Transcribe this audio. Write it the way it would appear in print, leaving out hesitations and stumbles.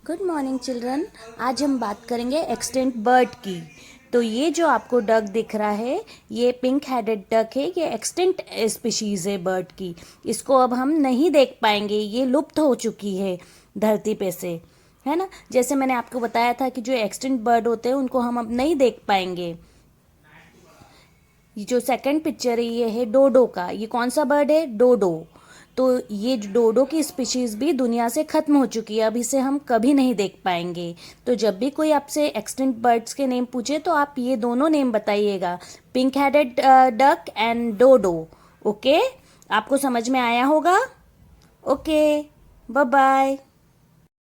Good morning children. आज हम बात करेंगे एक्सटिंक्ट बर्ड की। तो ये जो आपको डक दिख रहा है, ये पिंक हेडेड डक है। ये एक्सटिंक्ट स्पीशीज है बर्ड की। इसको अब हम नहीं देख पाएंगे, ये लुप्त हो चुकी है धरती पे से, है ना। जैसे मैंने आपको बताया था कि जो एक्सटिंक्ट बर्ड होते हैं उनको हम अब नहीं देख पाएंगे। ये जो सेकंड पिक्चर है ये है डोडो का। ये कौन सा बर्ड है? डोडो। तो ये डोडो की स्पीशीज भी दुनिया से खत्म हो चुकी है, अब इसे हम कभी नहीं देख पाएंगे। तो जब भी कोई आपसे एक्सटिंक्ट बर्ड्स के नेम पूछे तो आप ये दोनों नेम बताइएगा, pink headed duck and dodo. Okay, आपको समझ में आया होगा। Okay, bye bye.